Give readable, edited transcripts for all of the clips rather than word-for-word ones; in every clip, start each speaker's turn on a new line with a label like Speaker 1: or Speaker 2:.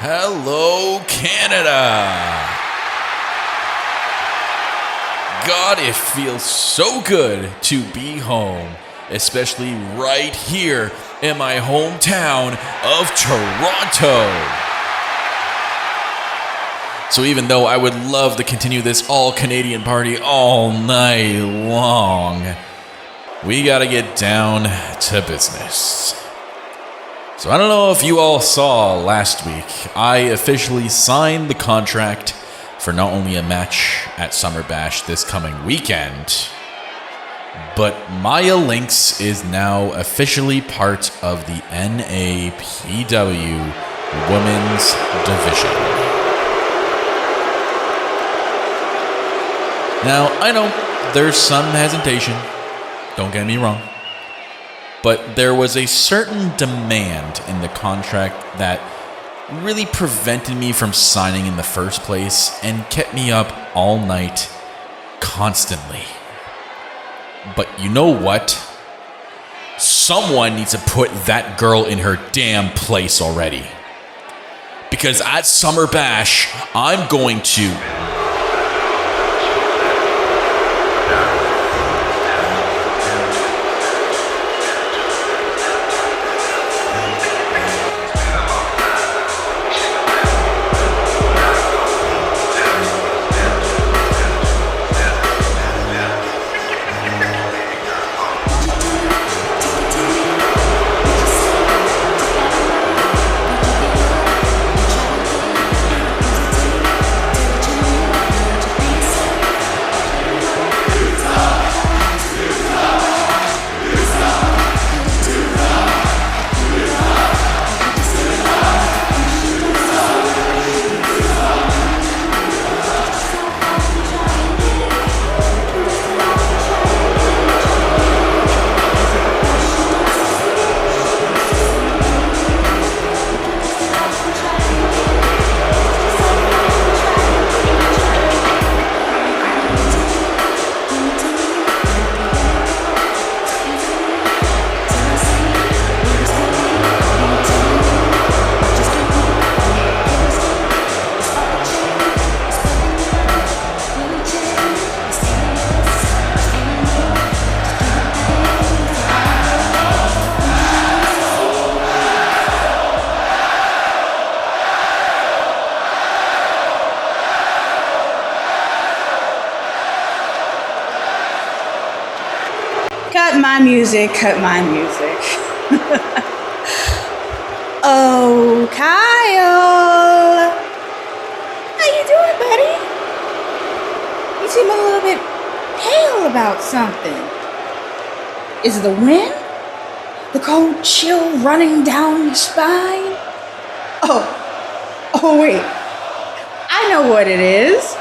Speaker 1: Hello, Canada! God, it feels so good to be home, especially right here in my hometown of Toronto. So even though I would love to continue this all-Canadian party all night long, we gotta get down to business. So I don't know if you all saw last week, I officially signed the contract for not only a match at Summer Bash this coming weekend, but Maya Lynx is now officially part of the NAPW Women's Division. Now, I know there's some hesitation, don't get me wrong, but there was a certain demand in the contract that really prevented me from signing in the first place and kept me up all night, constantly. But you know what? Someone needs to put that girl in her damn place already. Because at Summer Bash, I'm going to...
Speaker 2: Cut my music. Oh, Kyle. How you doing, buddy? You seem a little bit pale about something. Is it the wind? The cold chill running down your spine? Oh, wait. I know what it is.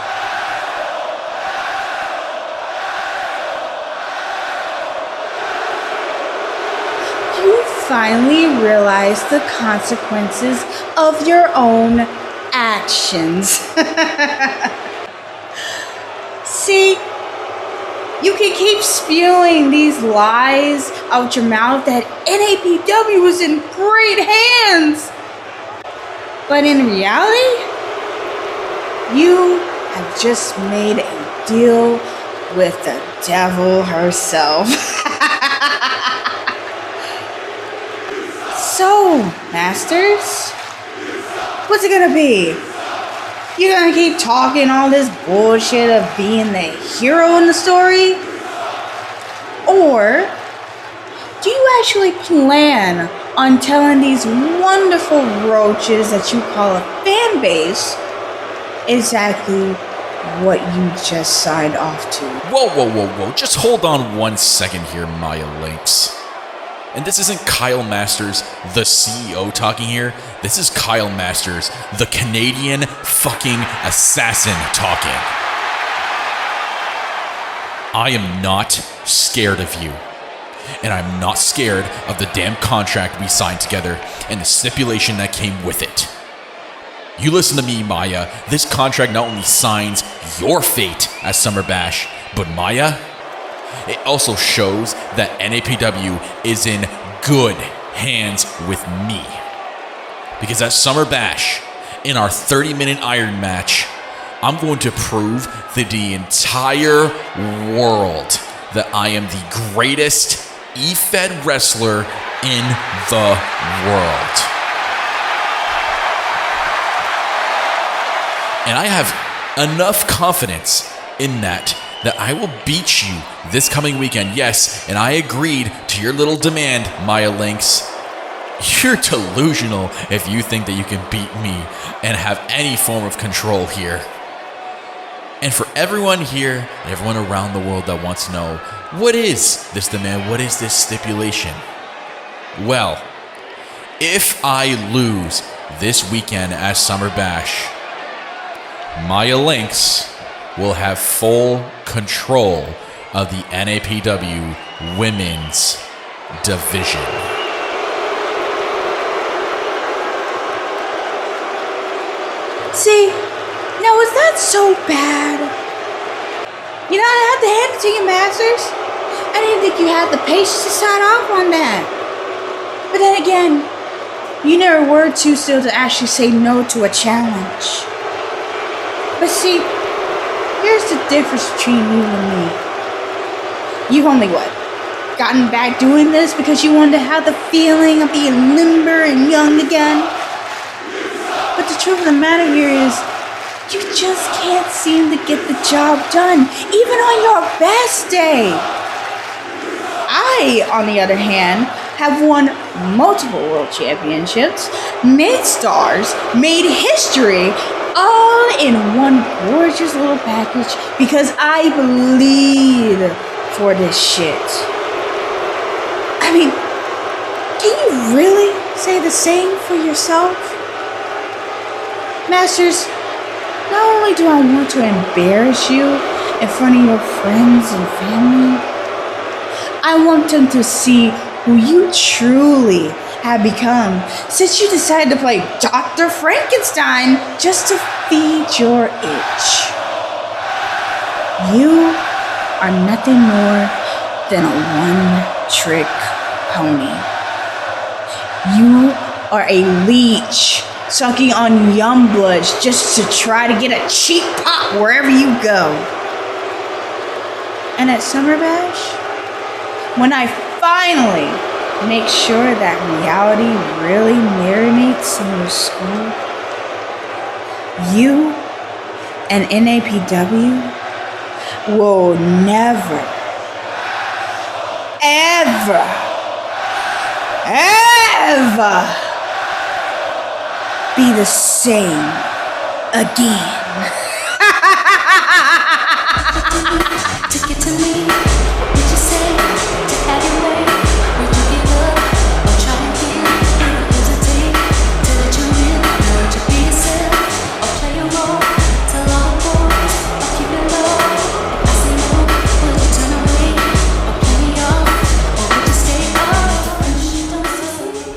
Speaker 2: Finally realize the consequences of your own actions. See, you can keep spewing these lies out your mouth that NAPW was in great hands. But in reality, you have just made a deal with the devil herself. So, Masters, what's it gonna be? You gonna keep talking all this bullshit of being the hero in the story? Or do you actually plan on telling these wonderful roaches that you call a fan base exactly what you just signed off to?
Speaker 1: Whoa. Just hold on 1 second here, Maya Lynx. And this isn't Kyle Masters, the CEO, talking here. This is Kyle Masters, the Canadian fucking assassin, talking. I am not scared of you. And I'm not scared of the damn contract we signed together and the stipulation that came with it. You listen to me, Maya. This contract not only signs your fate at Summer Bash, but Maya, it also shows that NAPW is in good hands with me. Because at Summer Bash, in our 30-minute Iron match, I'm going to prove to the entire world that I am the greatest E-Fed wrestler in the world. And I have enough confidence in that I will beat you this coming weekend. Yes, and I agreed to your little demand, Maya Lynx. You're delusional if you think that you can beat me and have any form of control here. And for everyone here and everyone around the world that wants to know, what is this demand? What is this stipulation? Well, if I lose this weekend at Summer Bash, Maya Lynx will have full control of the NAPW Women's Division.
Speaker 2: See, now was that so bad? You know, I had to hand it to you, Masters. I didn't think you had the patience to sign off on that. But then again, you never were too still to actually say no to a challenge. But see, here's the difference between you and me. You've only, gotten back doing this because you wanted to have the feeling of being limber and young again? But the truth of the matter here is, you just can't seem to get the job done, even on your best day. I, on the other hand, have won multiple world championships, made stars, made history, all in one gorgeous little package because I bleed for this shit. I mean, can you really say the same for yourself? Masters, not only do I want to embarrass you in front of your friends and family, I want them to see who you truly have become since you decided to play Dr. Frankenstein just to feed your itch. You are nothing more than a one-trick pony. You are a leech sucking on young bloods just to try to get a cheap pop wherever you go. And at Summer Bash, when I finally make sure that reality really marinates in your skull, you and NAPW will never, ever be the same again.
Speaker 3: Took it to me. What did you say? To have your way. Would you give up or try again? Hesitate to let you in. Would you be yourself or play a role? Tell all the boys or keep it low. If I say no, would you turn away or play me off? Or would you stay up? Don't say.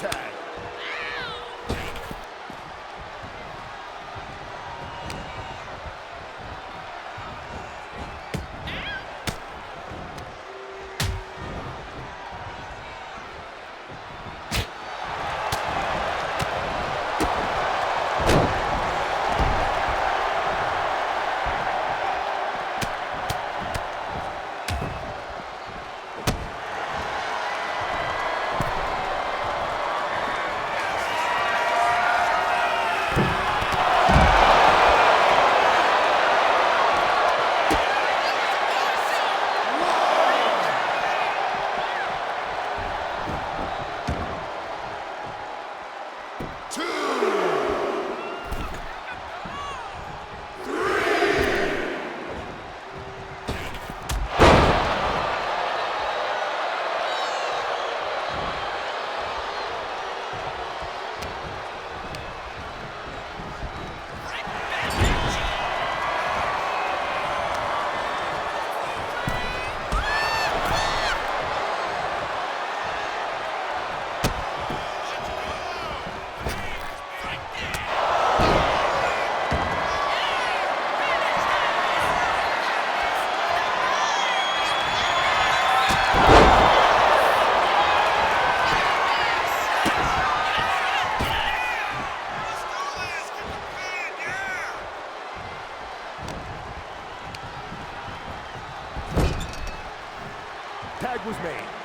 Speaker 4: tag. Tag was made.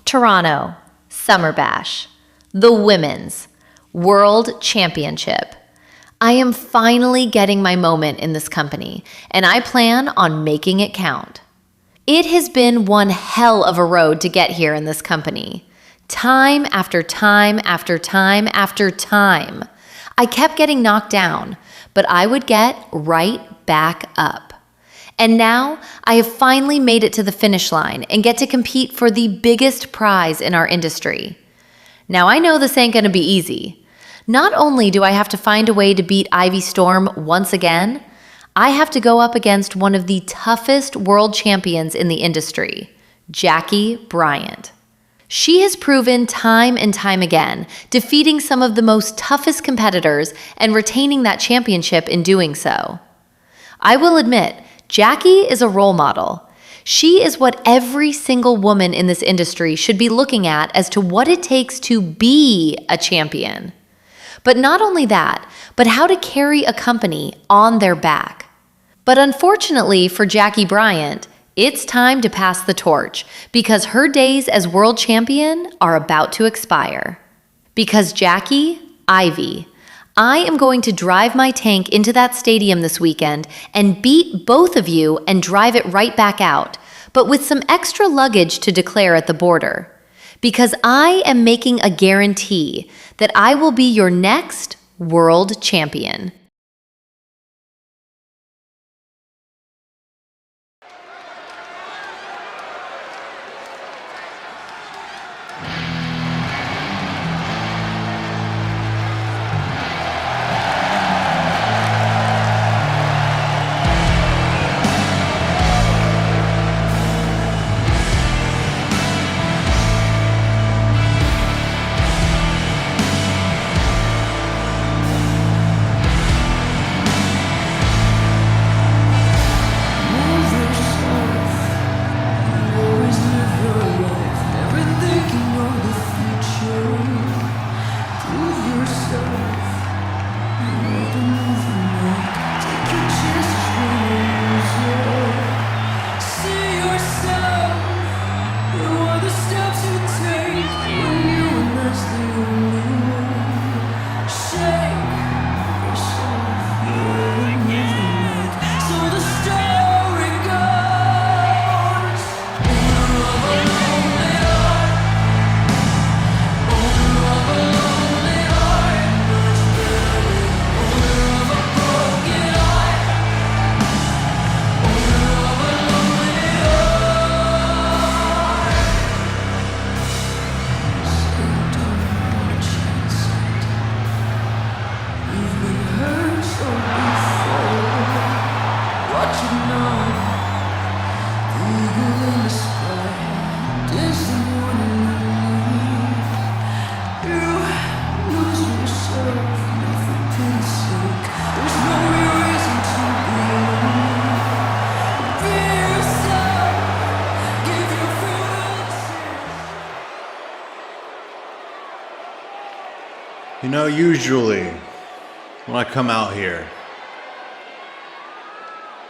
Speaker 4: Toronto, Summer Bash, the Women's World Championship. I am finally getting my moment in this company, and I plan on making it count. It has been one hell of a road to get here in this company. Time after time after time after time. I kept getting knocked down, but I would get right back up. And now I have finally made it to the finish line and get to compete for the biggest prize in our industry. Now I know this ain't gonna be easy. Not only do I have to find a way to beat Ivy Storm once again, I have to go up against one of the toughest world champions in the industry, Jackie Bryant. She has proven time and time again, defeating some of the most toughest competitors and retaining that championship in doing so. I will admit, Jackie is a role model. She is what every single woman in this industry should be looking at as to what it takes to be a champion. But not only that, but how to carry a company on their back. But unfortunately for Jackie Bryant, it's time to pass the torch because her days as world champion are about to expire. Because Jackie, Ivy, I am going to drive my tank into that stadium this weekend and beat both of you and drive it right back out, but with some extra luggage to declare at the border. Because I am making a guarantee that I will be your next world champion.
Speaker 5: You know, usually when I come out here,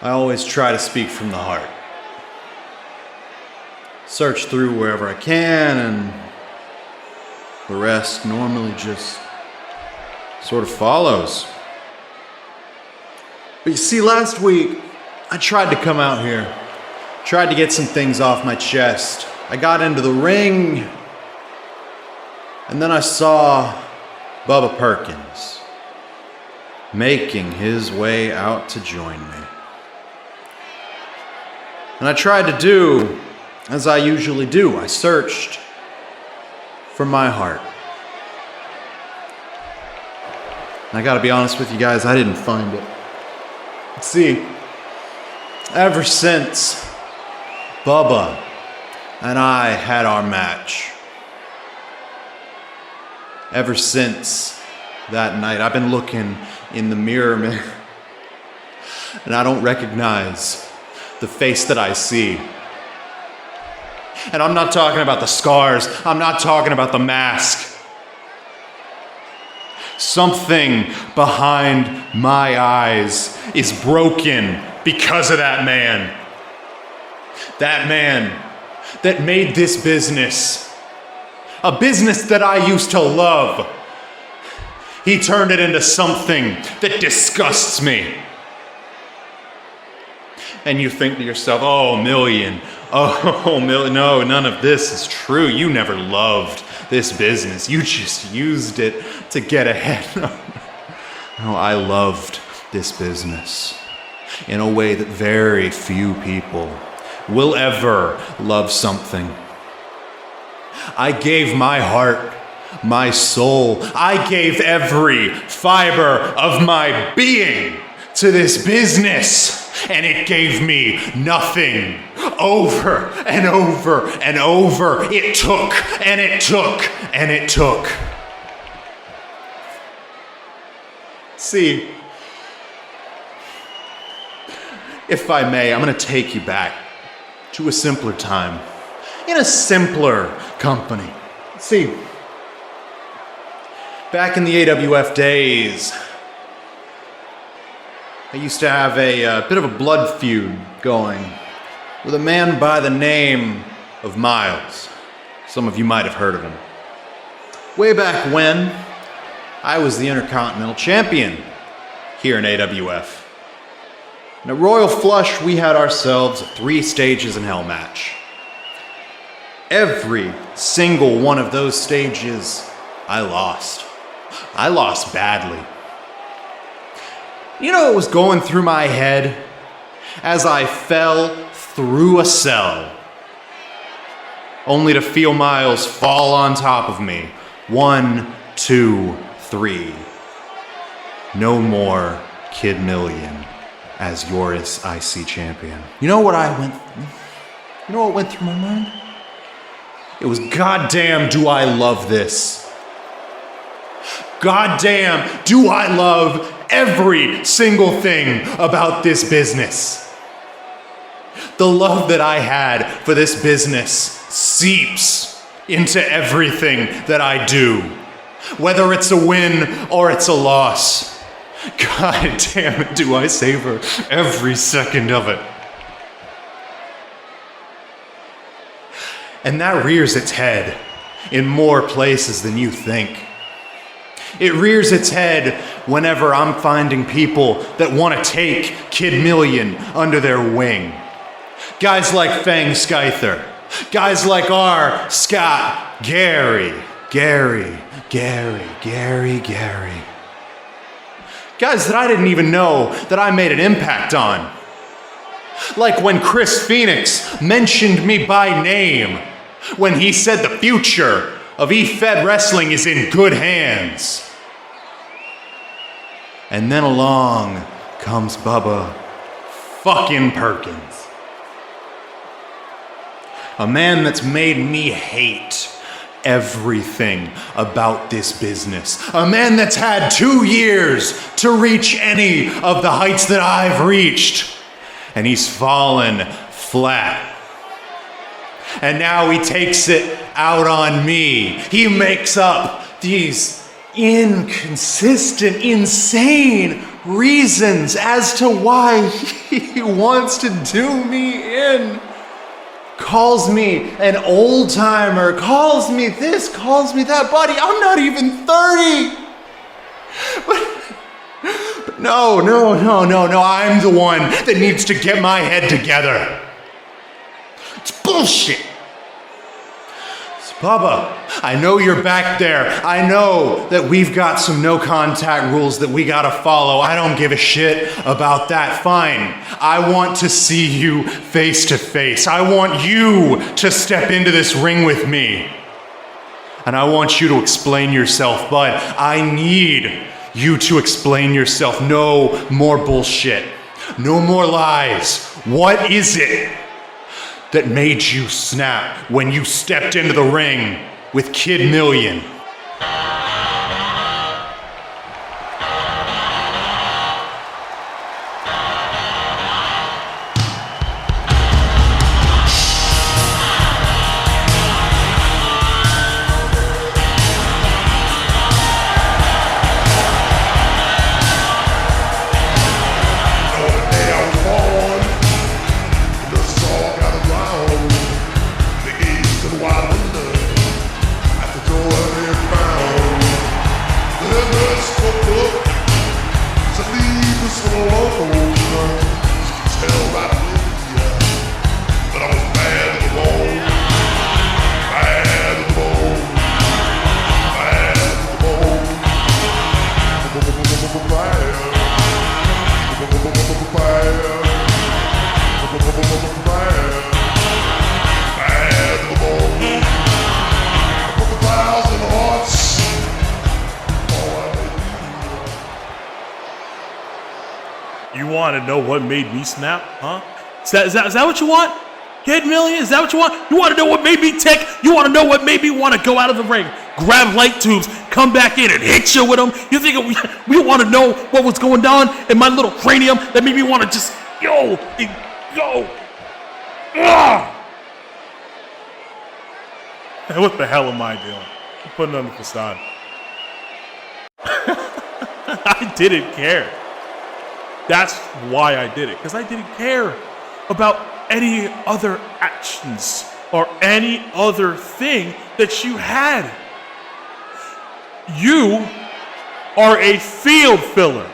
Speaker 5: I always try to speak from the heart. Search through wherever I can, and the rest normally just sort of follows. But you see, last week, I tried to come out here, tried to get some things off my chest. I got into the ring, and then I saw Bubba Perkins making his way out to join me. And I tried to do as I usually do. I searched for my heart. And I gotta be honest with you guys, I didn't find it. See, ever since Bubba and I had our match, ever since that night, I've been looking in the mirror, man, and I don't recognize the face that I see. And I'm not talking about the scars. I'm not talking about the mask. Something behind my eyes is broken because of that man. That man that made this business a business that I used to love. He turned it into something that disgusts me. And you think to yourself, oh, Million. No, none of this is true. You never loved this business. You just used it to get ahead. No, I loved this business in a way that very few people will ever love something. I gave my heart, my soul, I gave every fiber of my being to this business, and it gave me nothing. Over and over and over, it took and it took and it took. See, if I may, I'm going to take you back to a simpler time, in a simpler company. See, back in the AWF days, I used to have a bit of a blood feud going with a man by the name of Miles. Some of you might have heard of him. Way back when, I was the Intercontinental Champion here in AWF. And at Royal Flush, we had ourselves a 3 stages in hell match. Every single one of those stages, I lost. I lost badly. You know what was going through my head as I fell through a cell, only to feel Miles fall on top of me. 1, 2, 3. No more Kid Million as your IC champion. You know what went through my mind? It was, goddamn, do I love this? Goddamn, do I love every single thing about this business. The love that I had for this business seeps into everything that I do, whether it's a win or it's a loss. God damn it, do I savor every second of it. And that rears its head in more places than you think. It rears its head whenever I'm finding people that want to take Kid Million under their wing. Guys like Fang Skyther. Guys like our Scott Gary. Guys that I didn't even know that I made an impact on. Like when Chris Phoenix mentioned me by name, when he said the future of E-Fed Wrestling is in good hands. And then along comes Bubba fucking Perkins. A man that's made me hate everything about this business. A man that's had 2 years to reach any of the heights that I've reached. And he's fallen flat. And now he takes it out on me. He makes up these inconsistent, insane reasons as to why he wants to do me in. Calls me an old timer, calls me this, calls me that. Buddy, I'm not even 30. But no, I'm the one that needs to get my head together. It's bullshit. So, Bubba, I know you're back there. I know that we've got some no contact rules that we gotta follow. I don't give a shit about that. Fine. I want to see you face to face. I want you to step into this ring with me. And I want you to explain yourself, but I need you to explain yourself. No more bullshit. No more lies. What is it that made you snap when you stepped into the ring with Kid Million?
Speaker 6: You want to know what made me snap, huh? Is that what you want? Kid Million, is that what you want? You want to know what made me tick? You want to know what made me want to go out of the ring, grab light tubes, come back in and hit you with them? You think we want to know what was going on in my little cranium that made me want to just go. And what the hell am I doing? I'm putting on the facade. I didn't care. That's why I did it, because I didn't care about any other actions or any other thing that you had. You are a field filler.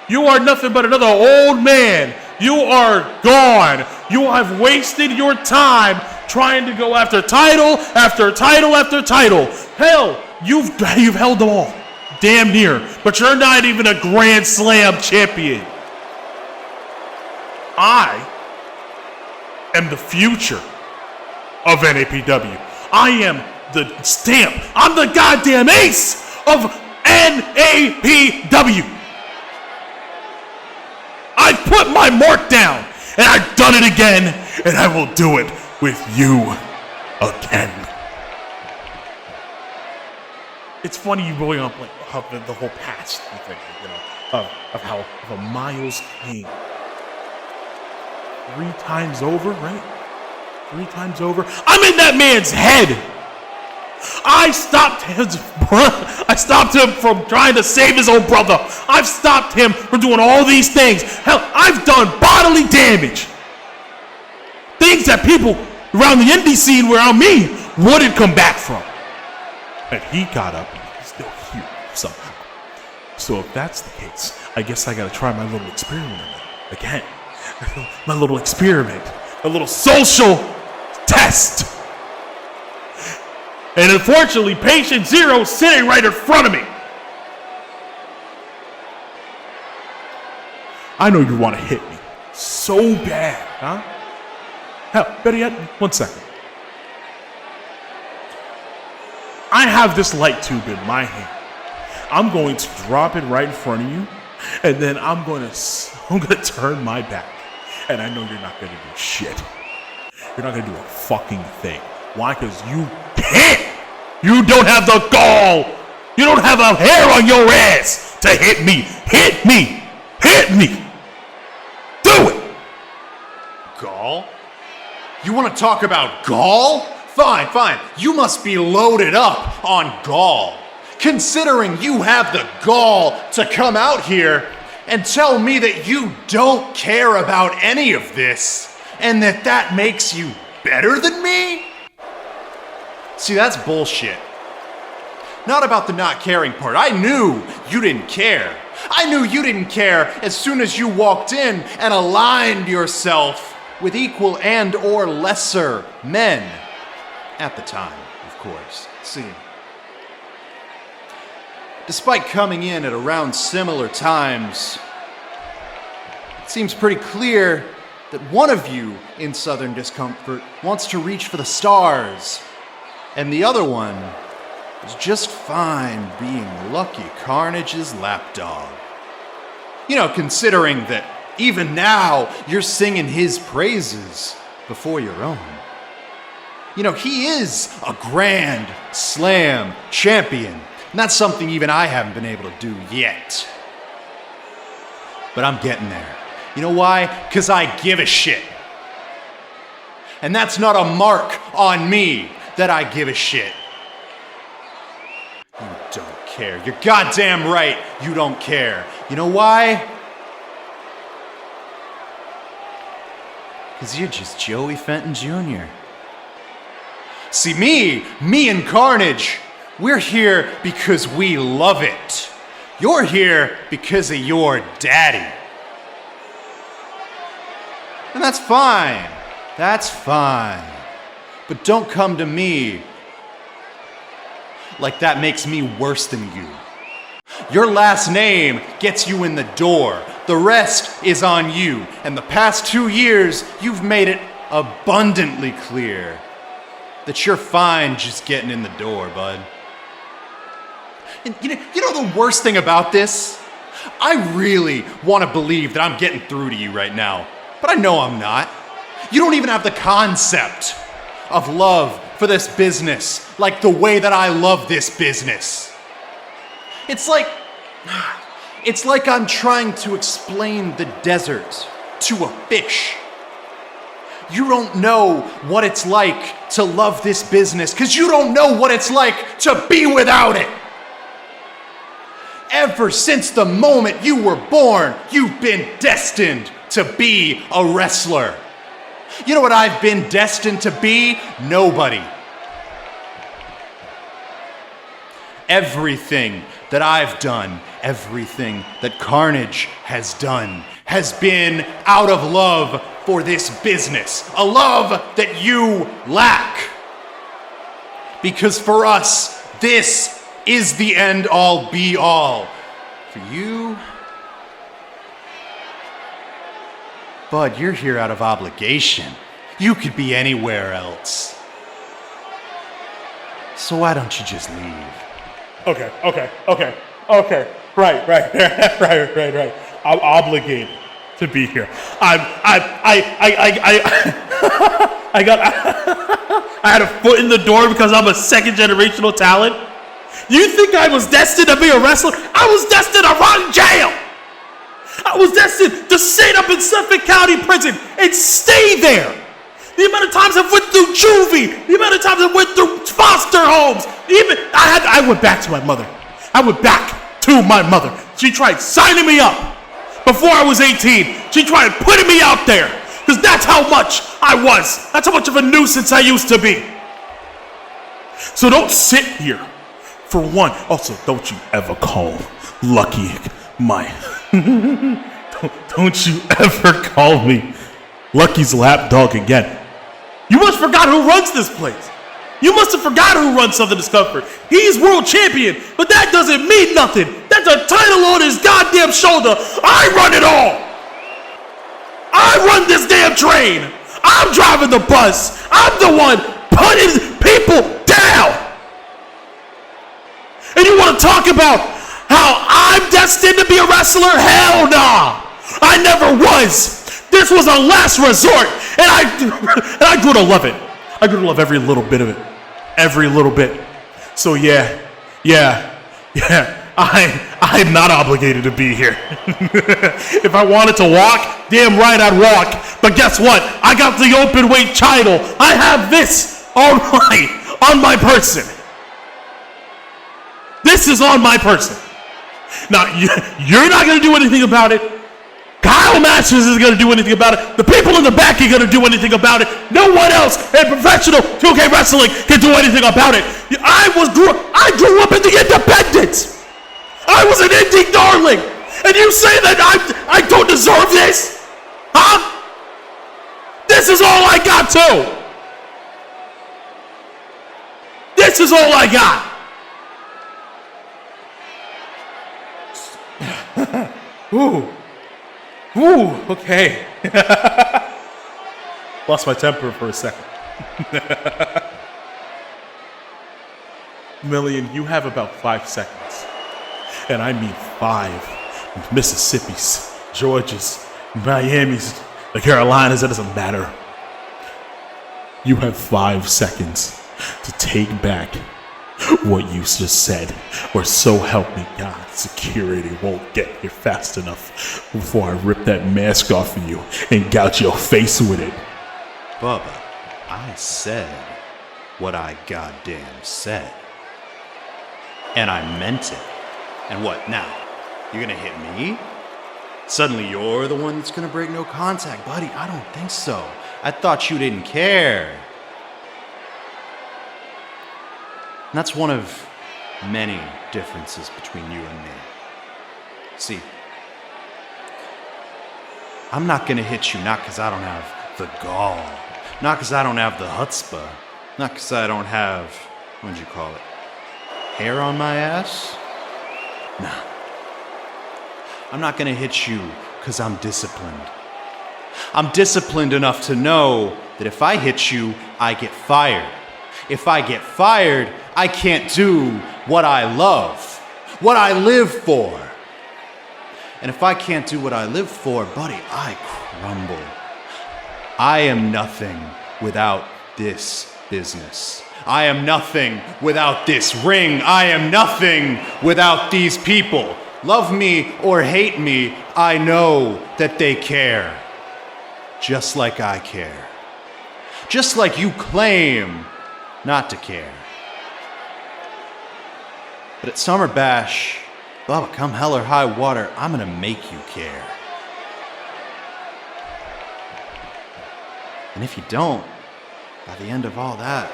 Speaker 6: You are nothing but another old man. You are gone. You have wasted your time trying to go after title after title after title. Hell, you've held them all. Damn near. But you're not even a Grand Slam champion. I am the future of NAPW. I am the stamp. I'm the goddamn ace of NAPW. I've put my mark down, and I've done it again, and I will do it with you again. It's funny you going up like the whole past thing, you know, of how Miles Kane. 3 times over, right? 3 times over. I'm in that man's head. I stopped him from trying to save his own brother. I've stopped him from doing all these things. Hell, I've done bodily damage. Things that people around the indie scene around me wouldn't come back from. And he got up and he's still here somehow. So if that's the case, I guess I gotta try my little experiment again. My little experiment. A little social test. And unfortunately, patient zero's sitting right in front of me. I know you want to hit me so bad, huh? Hell, better yet, 1 second. I have this light tube in my hand. I'm going to drop it right in front of you, and then I'm gonna turn my back. And I know you're not gonna do shit. You're not gonna do a fucking thing. Why? Because you can't. You don't have the gall. You don't have a hair on your ass to hit me. Hit me. Hit me. Do it.
Speaker 5: Gall? You want to talk about gall? Fine, fine. You must be loaded up on gall. Considering you have the gall to come out here and tell me that you don't care about any of this, and that makes you better than me? See, that's bullshit. Not about the not caring part. I knew you didn't care. I knew you didn't care as soon as you walked in and aligned yourself with equal and or lesser men. At the time, of course. See, despite coming in at around similar times, it seems pretty clear that one of you in Southern Discomfort wants to reach for the stars, and the other one is just fine being Lucky Carnage's lapdog. You know, considering that even now you're singing his praises before your own. You know, he is a Grand Slam champion, and that's something even I haven't been able to do yet. But I'm getting there. You know why? Because I give a shit. And that's not a mark on me that I give a shit. You don't care. You're goddamn right, you don't care. You know why? Because you're just Joey Fenton Jr. See, me and Carnage, we're here because we love it. You're here because of your daddy. And that's fine. That's fine. But don't come to me like that makes me worse than you. Your last name gets you in the door. The rest is on you. And the past 2 years, you've made it abundantly clear that you're fine just getting in the door, bud. And you know the worst thing about this? I really want to believe that I'm getting through to you right now, but I know I'm not. You don't even have the concept of love for this business like the way that I love this business. It's like I'm trying to explain the desert to a fish. You don't know what it's like to love this business because you don't know what it's like to be without it. Ever since the moment you were born, you've been destined to be a wrestler. You know what I've been destined to be? Nobody. Everything that I've done, everything that Carnage has done, has been out of love for this business. A love that you lack. Because for us, this is the end all be all. For you, Bud, you're here out of obligation. You could be anywhere else. So why don't you just leave?
Speaker 6: Okay. Right. I'm obligated to be here. I had a foot in the door because I'm a second generational talent. You think I was destined to be a wrestler? I was destined to run jail. I was destined to sit up in Suffolk County Prison and stay there. The amount of times I went through juvie, the amount of times I went through foster homes, I went back to my mother. She tried signing me up before I was 18. She tried putting me out there because that's how much I was. That's how much of a nuisance I used to be. So don't sit here. For one, also, don't you ever call Lucky my... don't you ever call me Lucky's lapdog again. You must have forgot who runs this place. You must have forgot who runs Southern Discomfort. He's world champion, but that doesn't mean nothing. That's a title on his goddamn shoulder. I run it all. I run this damn train. I'm driving the bus. I'm the one putting people down. And you want to talk about how I'm destined to be a wrestler? Hell nah. I never was. This was a last resort, and I grew to love it. I grew to love every little bit of it. Every little bit. So yeah, I'm not obligated to be here. If I wanted to walk, damn right I'd walk. But guess what? I got the open weight title. I have this on my person. This is on my person. Now, you're not going to do anything about it. Kyle Masters isn't going to do anything about it. The people in the back ain't going to do anything about it. No one else in professional 2K wrestling can do anything about it. I grew up in the independents. I was an indie darling. And you say that I don't deserve this? Huh? This is all I got too. This is all I got. Ooh, okay. Lost my temper for a second. Million, you have about 5 seconds. And I mean 5. Mississippi's, Georgia's, Miami's, the Carolinas, it doesn't matter. You have 5 seconds to take back what you just said, or so help me God, security won't get here fast enough before I rip that mask off of you and gouge your face with it.
Speaker 5: Bubba, I said what I goddamn said. And I meant it. And what now? You're gonna hit me? Suddenly you're the one that's gonna break no contact. Buddy, I don't think so. I thought you didn't care. And that's one of many differences between you and me. See, I'm not gonna hit you not because I don't have the gall, not because I don't have the chutzpah, not because I don't have, what'd you call it, hair on my ass? Nah. I'm not gonna hit you because I'm disciplined. I'm disciplined enough to know that if I hit you, I get fired. If I get fired, I can't do what I love, what I live for. And if I can't do what I live for, buddy, I crumble. I am nothing without this business. I am nothing without this ring. I am nothing without these people. Love me or hate me, I know that they care. Just like I care. Just like you claim not to care. But at Summer Bash, Bubba, come hell or high water, I'm gonna make you care. And if you don't, by the end of all that,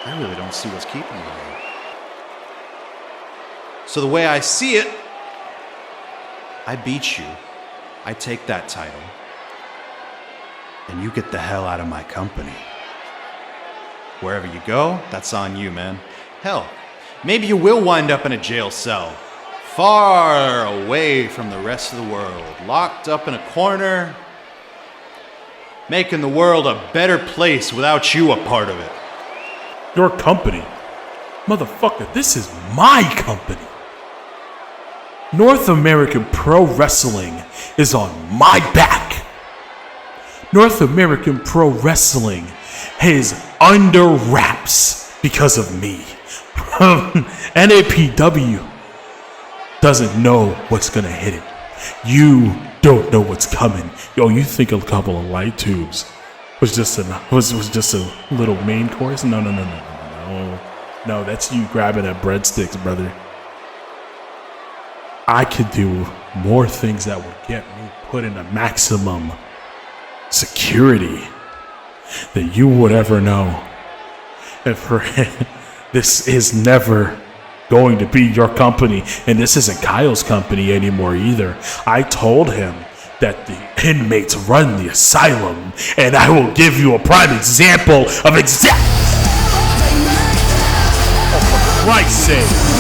Speaker 5: I really don't see what's keeping you here. So the way I see it, I beat you, I take that title, and you get the hell out of my company. Wherever you go, that's on you, man. Hell, maybe you will wind up in a jail cell, far away from the rest of the world, locked up in a corner, making the world a better place without you a part of it.
Speaker 6: Your company? Motherfucker, this is my company. North American Pro Wrestling is on my back. North American Pro Wrestling is under wraps because of me. NAPW doesn't know what's gonna hit it. You don't know what's coming. Yo, you think a couple of light tubes was just a little main course? No. No, that's you grabbing at breadsticks, brother. I could do more things that would get me put in a maximum security than you would ever know. And for this is never going to be your company, and this isn't Kyle's company anymore either. I told him that the inmates run the asylum, and I will give you a prime example of for Christ's sake.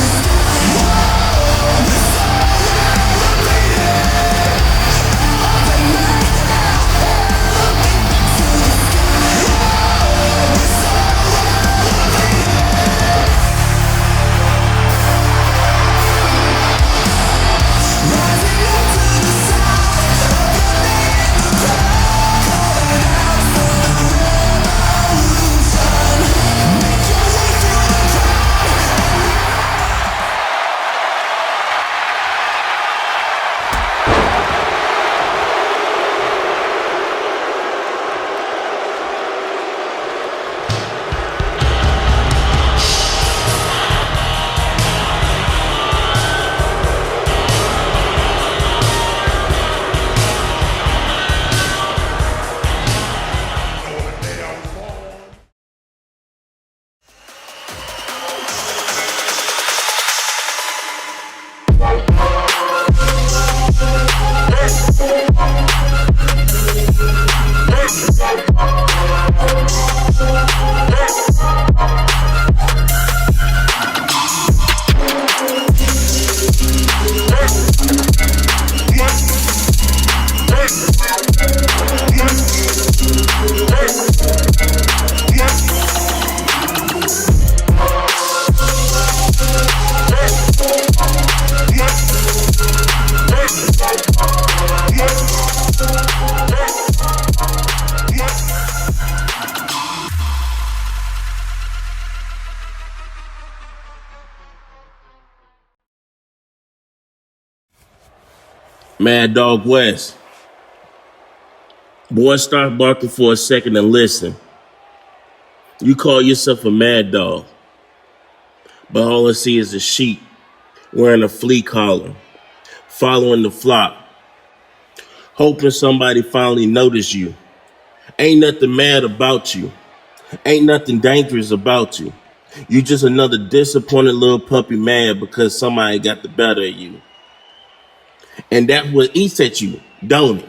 Speaker 7: Mad Dog West. Boy, start barking for a second and listen. You call yourself a mad dog, but all I see is a sheep wearing a flea collar, following the flock, hoping somebody finally notice you. Ain't nothing mad about you. Ain't nothing dangerous about you. You just another disappointed little puppy mad because somebody got the better of you. And that's what eats at you, don't it?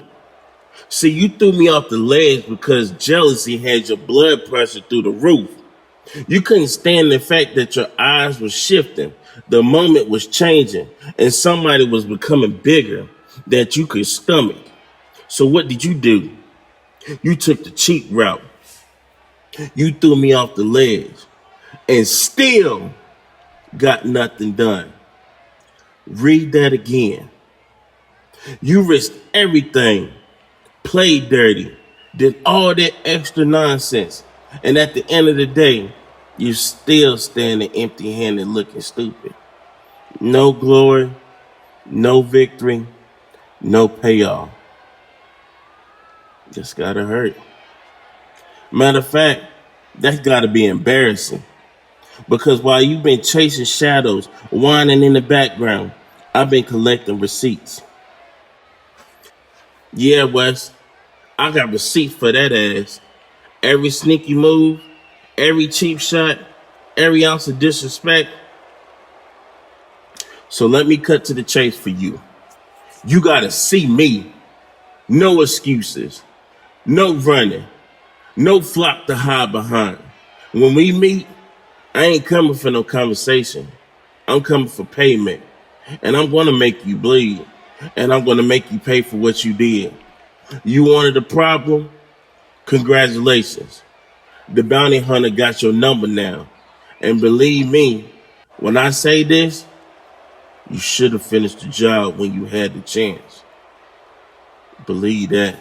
Speaker 7: See, you threw me off the ledge because jealousy had your blood pressure through the roof. You couldn't stand the fact that your eyes were shifting, the moment was changing, and somebody was becoming bigger that you could stomach. So what did you do? You took the cheap route. You threw me off the ledge and still got nothing done. Read that again. You risked everything, played dirty, did all that extra nonsense, and at the end of the day, you're still standing empty-handed looking stupid. No glory, no victory, no payoff. Just gotta hurt. Matter of fact, that's gotta be embarrassing. Because while you've been chasing shadows, whining in the background, I've been collecting receipts. Yeah, Wes, I got receipts for that ass. Every sneaky move, every cheap shot, every ounce of disrespect. So let me cut to the chase for you. You gotta see me. No excuses. No running. No flock to hide behind. When we meet, I ain't coming for no conversation. I'm coming for payment. And I'm gonna make you bleed. And I'm gonna make you pay for what you did. You wanted a problem? Congratulations. The bounty hunter got your number now. And believe me, when I say this, you should have finished the job when you had the chance. Believe that.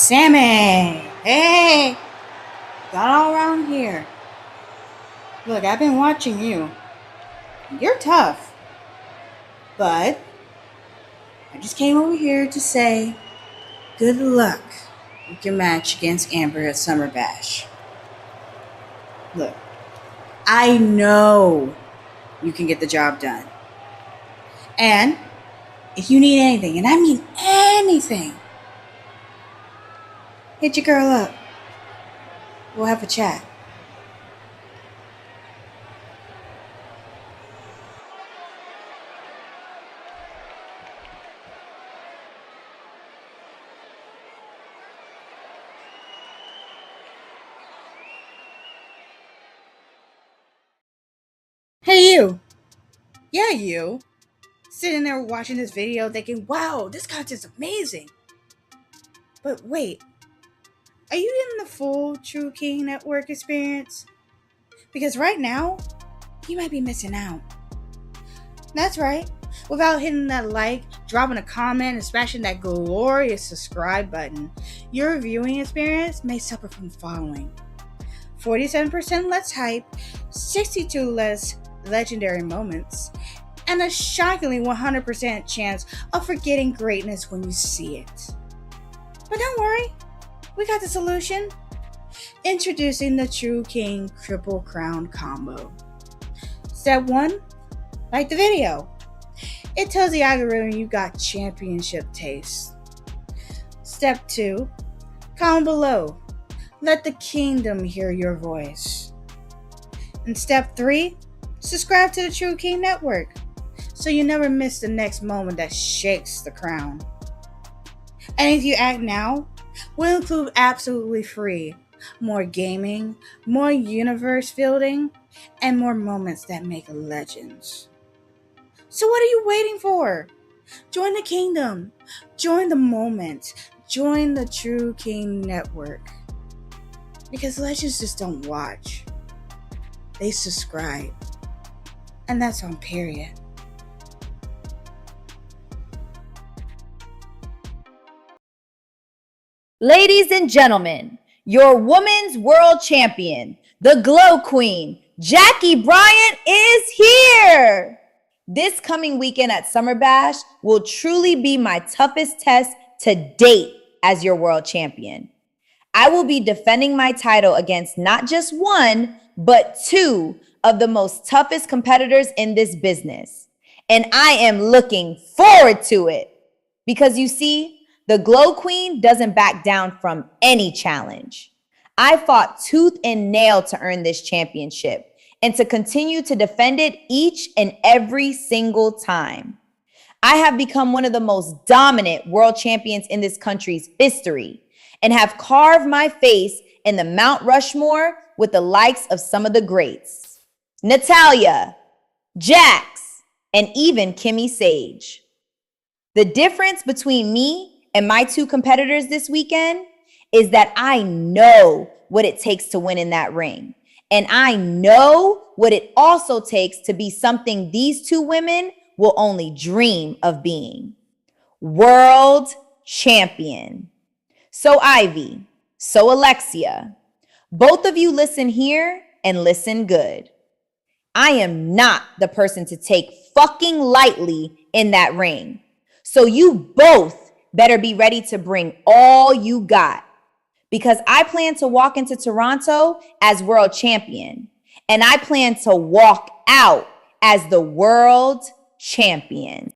Speaker 2: Sammy! Hey! Got all around here. Look, I've been watching you. You're tough. But I just came over here to say good luck with your match against Amber at Summer Bash. Look, I know you can get the job done. And if you need anything, and I mean anything, hit your girl up. We'll have a chat. Hey, you. Yeah, you. Sitting there watching this video thinking, wow, this content's amazing. But wait, are you getting the full True King Network experience? Because right now, you might be missing out. That's right. Without hitting that like, dropping a comment, and smashing that glorious subscribe button, your viewing experience may suffer from the following: 47% less hype, 62 less legendary moments, and a shockingly 100% chance of forgetting greatness when you see it. But don't worry, we got the solution. Introducing the True King Triple Crown Combo. Step 1, like the video. It tells the algorithm you got championship taste. Step 2, comment below. Let the kingdom hear your voice. And step 3, subscribe to the True King Network so you never miss the next moment that shakes the crown. And if you act now, we'll include absolutely free more gaming, more universe building, and more moments that make legends. So what are you waiting for? Join the kingdom, join the moment, join the True King Network. Because legends just don't watch, they subscribe. And that's on period.
Speaker 8: Ladies and gentlemen, your women's world champion, the Glow Queen, Jackie Bryant is here. This coming weekend at Summer Bash will truly be my toughest test to date as your world champion. I will be defending my title against not just one, but 2 of the most toughest competitors in this business. And I am looking forward to it. Because you see, the Glow Queen doesn't back down from any challenge. I fought tooth and nail to earn this championship and to continue to defend it each and every single time. I have become one of the most dominant world champions in this country's history and have carved my face in the Mount Rushmore with the likes of some of the greats: Natalia, Jax, and even Kimmy Sage. The difference between me and my 2 competitors this weekend is that I know what it takes to win in that ring. And I know what it also takes to be something these 2 women will only dream of being: world champion. So Ivy, so Alexia, both of you listen here and listen good. I am not the person to take fucking lightly in that ring. So you both better be ready to bring all you got, because I plan to walk into Toronto as world champion, and I plan to walk out as the world champion.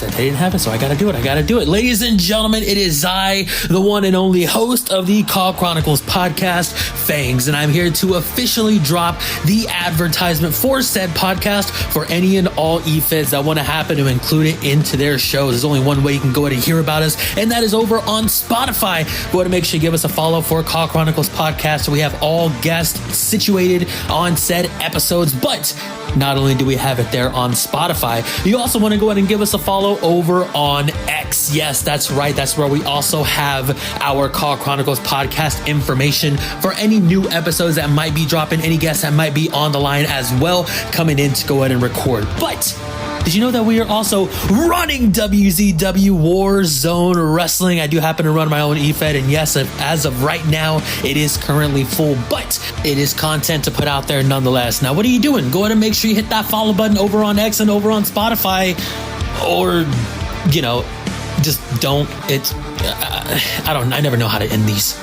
Speaker 9: said they didn't have it, so I gotta do it. Ladies and gentlemen, it is I, the one and only host of the Call Chronicles podcast, Fangs, and I'm here to officially drop the advertisement for said podcast for any and all e-feds that want to happen to include it into their shows. There's only one way you can go ahead and hear about us, and that is over on Spotify. Go ahead and make sure you give us a follow for Call Chronicles podcast, so we have all guests situated on said episodes. But not only do we have it there on Spotify, you also want to go ahead and give us a follow over on X. Yes, that's right. That's where we also have our Call Chronicles podcast information for any new episodes that might be dropping, any guests that might be on the line as well, coming in to go ahead and record. But did you know that we are also running WZW Warzone Wrestling? I do happen to run my own eFed, and yes, as of right now, it is currently full, but it is content to put out there nonetheless. Now, what are you doing? Go ahead and make sure you hit that follow button over on X and over on Spotify, or, just don't. I never know how to end these.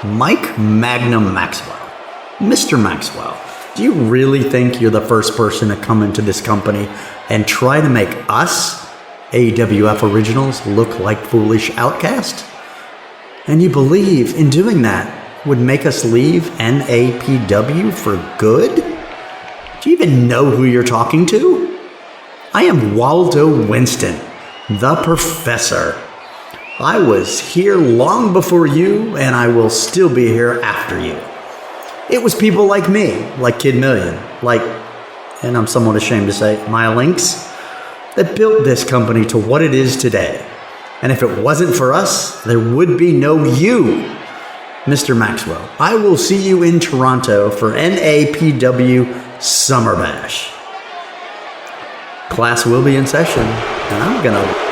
Speaker 10: Mike Magnum Maxwell. Mr. Maxwell, do you really think you're the first person to come into this company and try to make us, AWF Originals, look like foolish outcasts? And you believe in doing that would make us leave NAPW for good? Do you even know who you're talking to? I am Waldo Winston, the Professor. I was here long before you, and I will still be here after you. It was people like me, like Kid Million, and I'm somewhat ashamed to say, my links, that built this company to what it is today. And if it wasn't for us, there would be no you. Mr. Maxwell, I will see you in Toronto for NAPW Summer Bash. Class will be in session, and I'm gonna...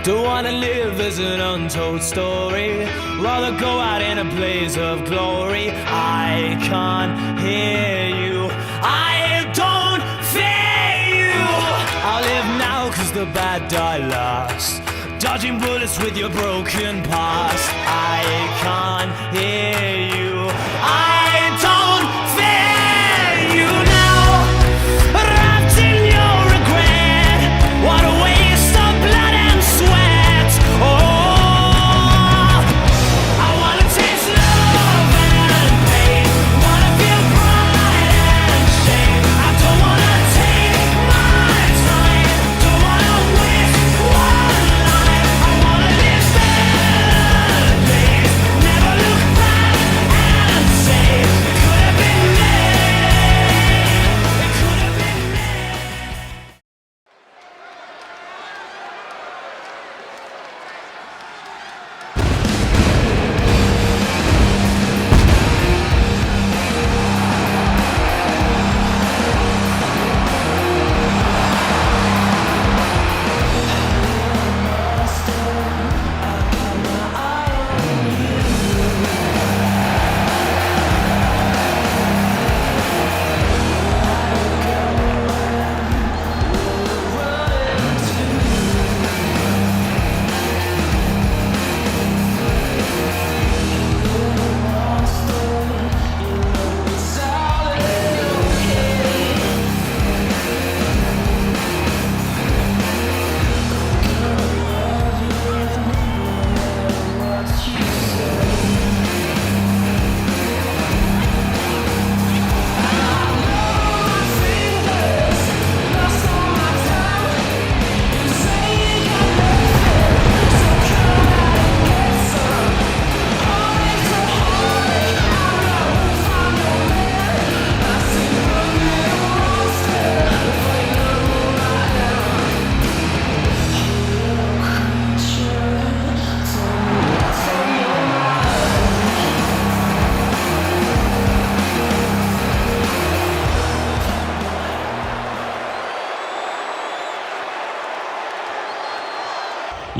Speaker 11: Don't wanna live as an untold story, rather go out in a blaze of glory. I can't hear you, I don't fear you. I'll live now cause the bad die last, dodging bullets with your broken past. I can't hear you, I don't fear you now. Wrapped in your regret, what a waste of blood and sweat. Oh, I wanna taste love and pain, wanna feel pride and shame. I don't wanna take my time, don't wanna waste one life. I wanna live better days, never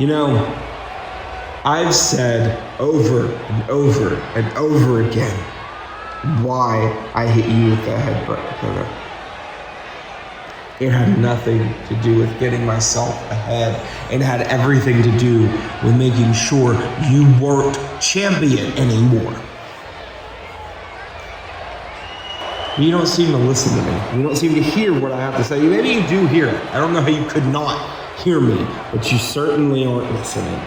Speaker 12: You know, I've said over and over and over again why I hit you with the headbutt, Dakota. It had nothing to do with getting myself ahead. It had everything to do with making sure you weren't champion anymore. You don't seem to listen to me. You don't seem to hear what I have to say. Maybe you do hear it. I don't know how you could not hear me, but you certainly aren't listening.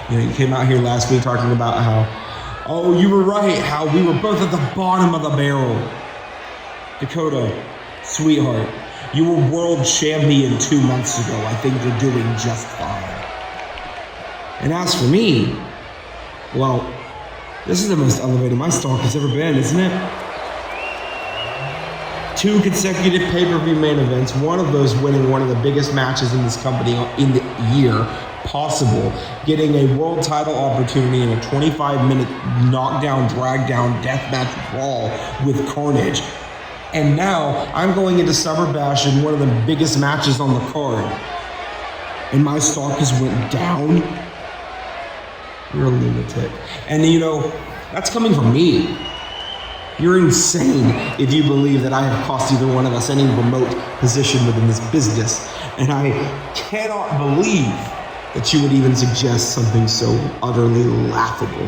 Speaker 12: You know, you came out here last week talking about how, oh, you were right, how we were both at the bottom of the barrel. Dakota, sweetheart, you were world champion 2 months ago. I think you're doing just fine. And as for me, well, this is the most elevated my stock has ever been, isn't it? 2 consecutive pay-per-view main events, one of those winning one of the biggest matches in this company in the year possible, getting a world title opportunity in a 25-minute knockdown, drag-down, deathmatch brawl with Carnage. And now I'm going into Summer Bash in one of the biggest matches on the card. And my stock has went down? You're a lunatic. And you know, that's coming from me. You're insane if you believe that I have cost either one of us any remote position within this business. And I cannot believe that you would even suggest something so utterly laughable.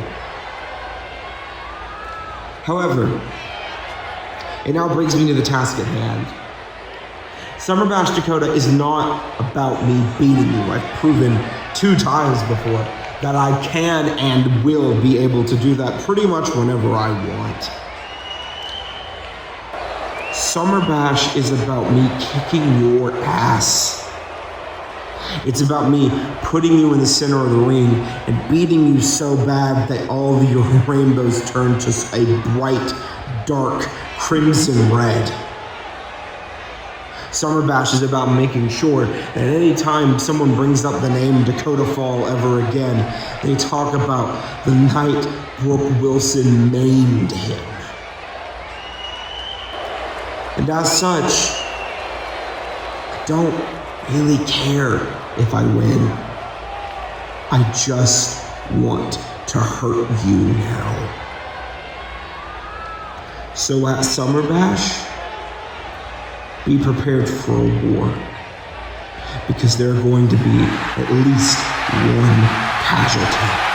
Speaker 12: However, it now brings me to the task at hand. Summer Bash, Dakota, is not about me beating you. I've proven 2 times before that I can and will be able to do that pretty much whenever I want. Summer Bash is about me kicking your ass. It's about me putting you in the center of the ring and beating you so bad that all of your rainbows turn to a bright, dark, crimson red. Summer Bash is about making sure that any time someone brings up the name Dakota Fall ever again, they talk about the night Brooke Wilson maimed him. And as such, I don't really care if I win. I just want to hurt you now. So at Summer Bash, be prepared for a war, because there are going to be at least one casualty.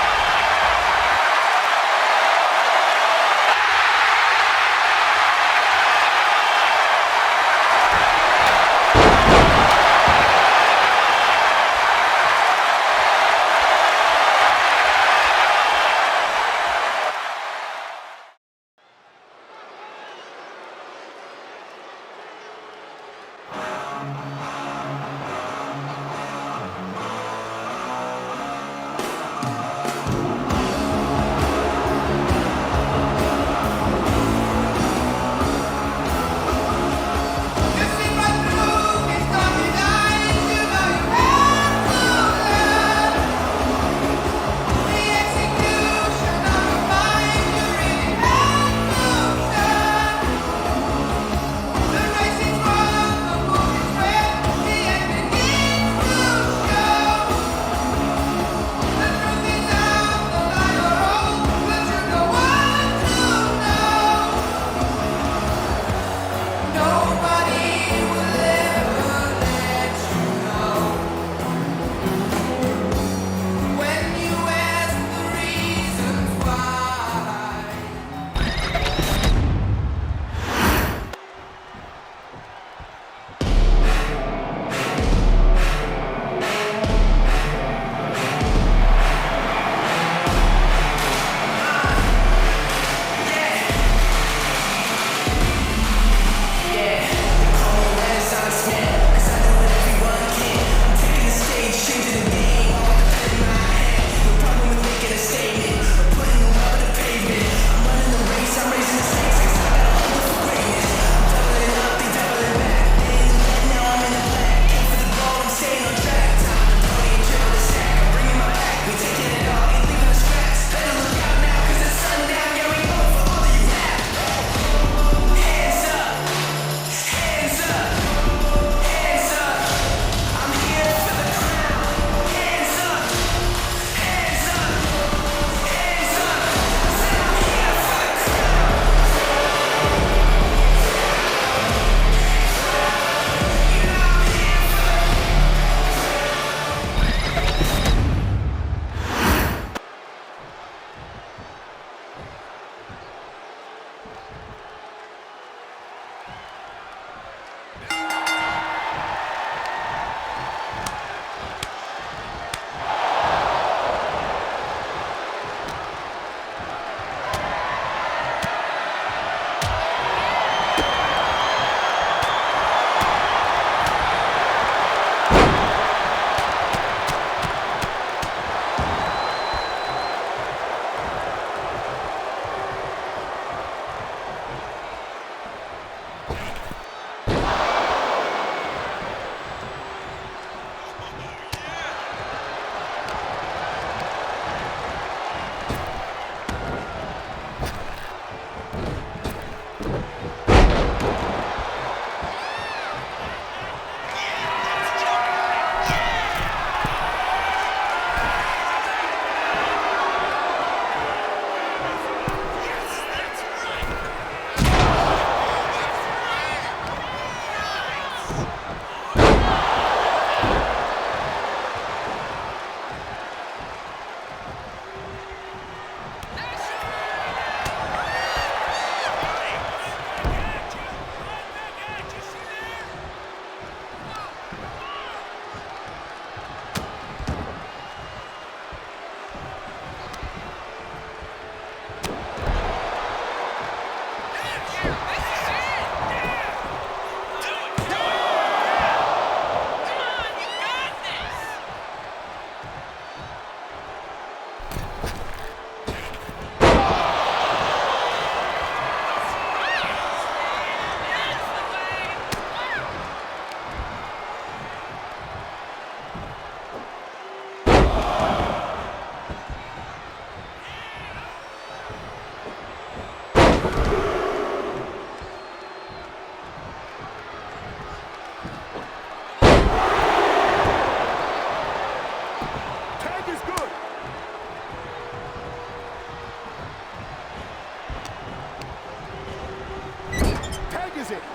Speaker 13: loses it.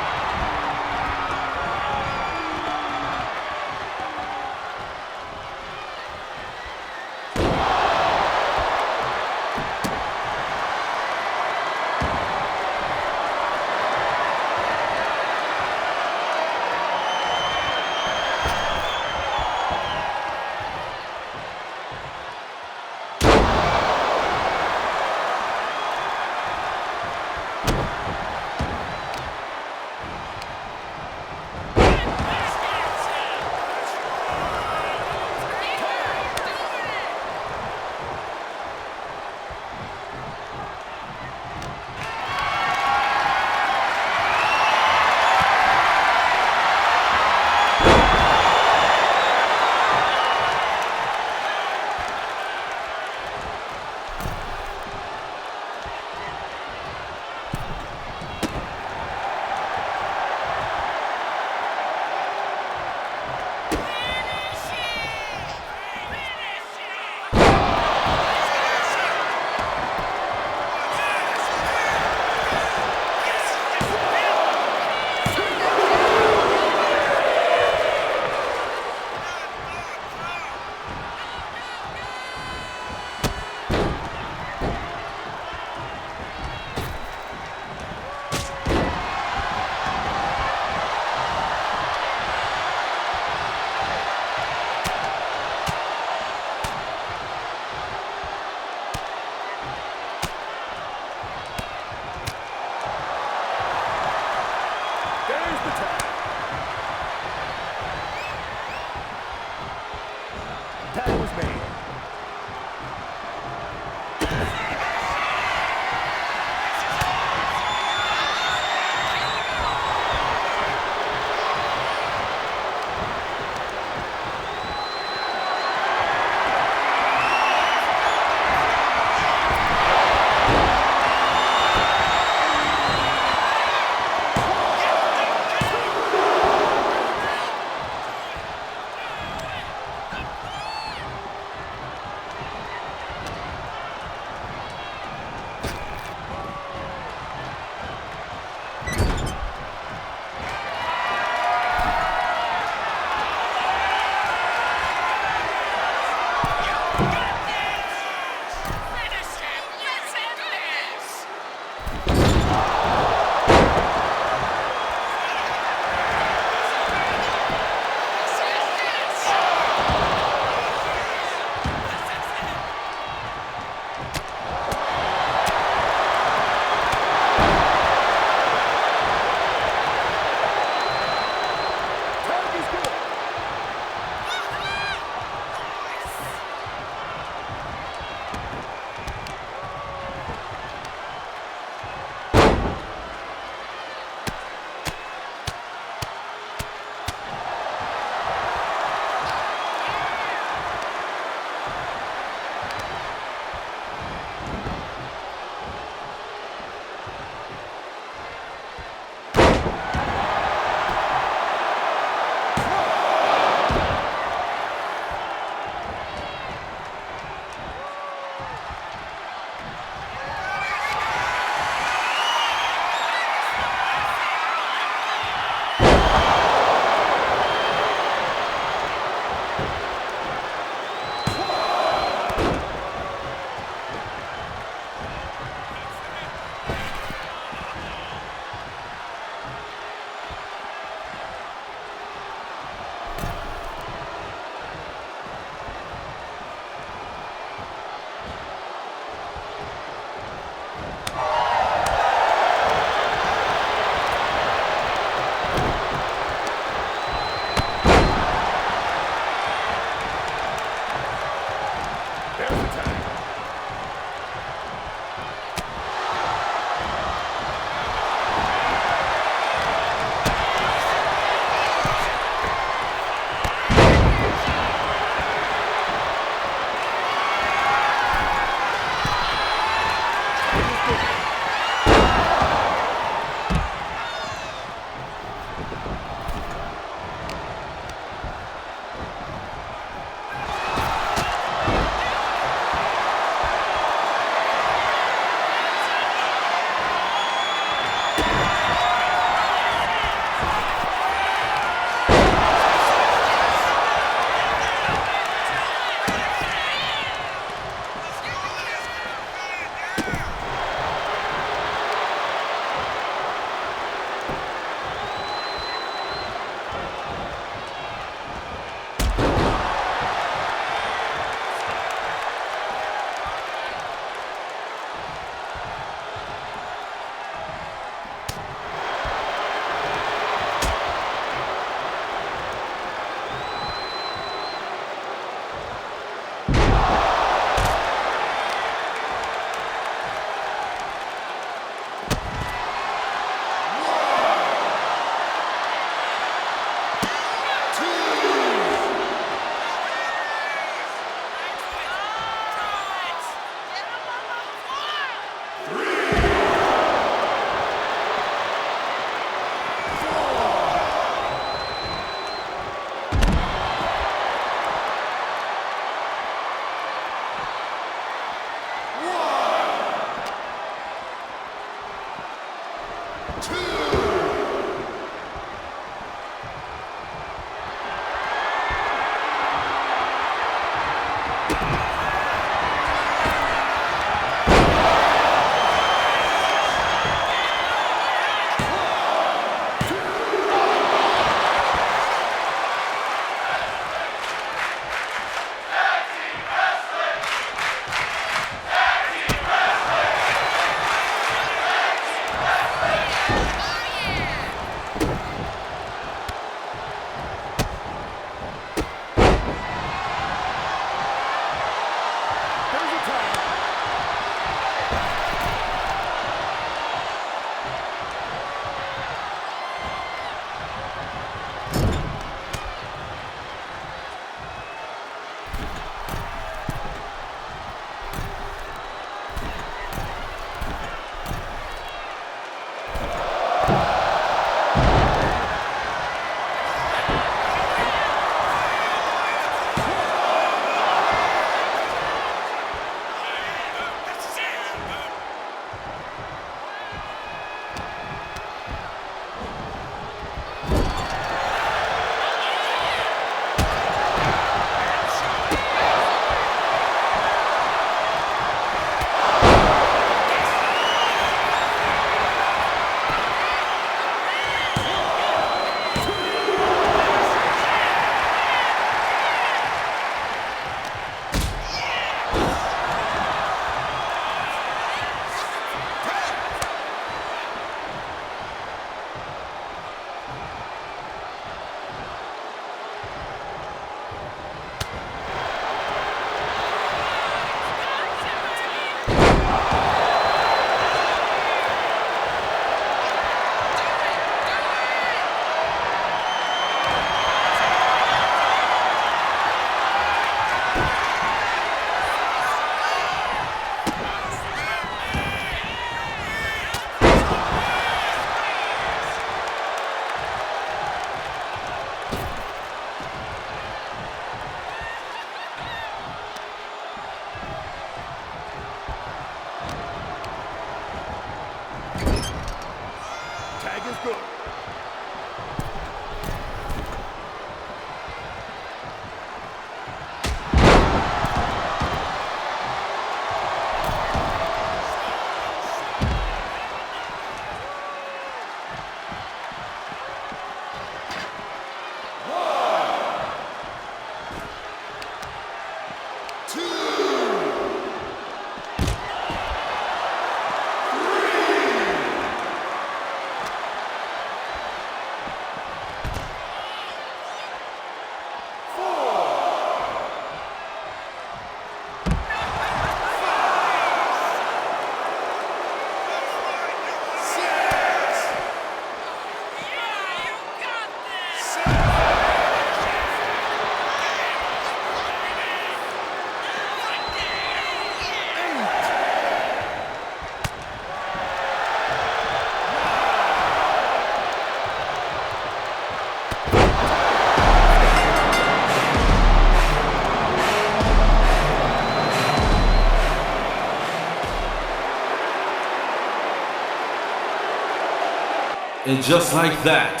Speaker 13: And just like that,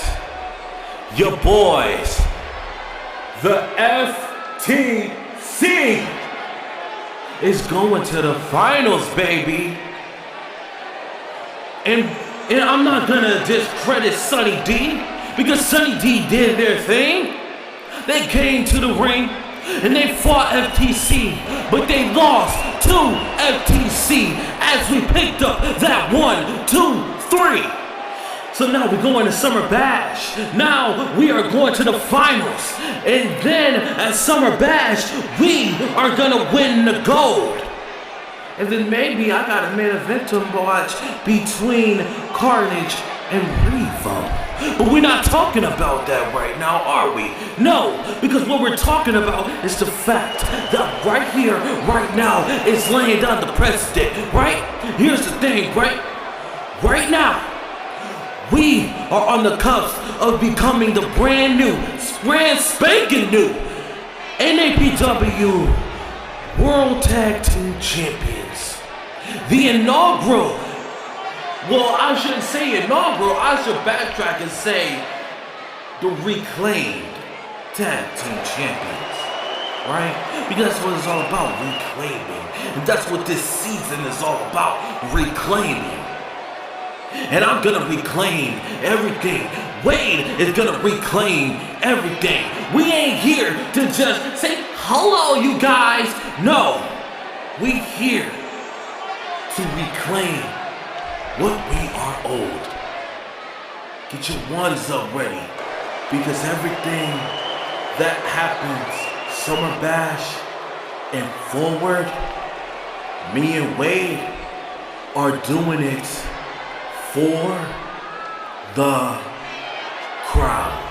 Speaker 13: your boys, the FTC, is going to the finals, baby. And I'm not gonna discredit Sunny D, because Sunny D did their thing. They came to the ring and they fought FTC, but they lost to FTC as we picked up that 1, 2, 3. So now we're going to Summer Bash. Now we are going to the finals. And then at Summer Bash, we are gonna win the gold. And then maybe I got a main event to watch between Carnage and Revo. But we're not talking about that right now, are we? No, because what we're talking about is the fact that right here, right now, is laying down the precedent, right? Here's the thing, right? Right now, we are on the cusp of becoming the brand spanking new NAPW World Tag Team Champions. The inaugural Well, I shouldn't say inaugural. I should backtrack and say the reclaimed tag team champions, right? Because that's what it's all about, reclaiming. And that's what this season is all about, reclaiming. And I'm gonna reclaim everything. Wade is gonna reclaim everything. We ain't here to just say, hello, you guys. No, we here to reclaim what we are owed. Get your ones up ready, because everything that happens, Summer Bash and forward, me and Wade are doing it for the crowd.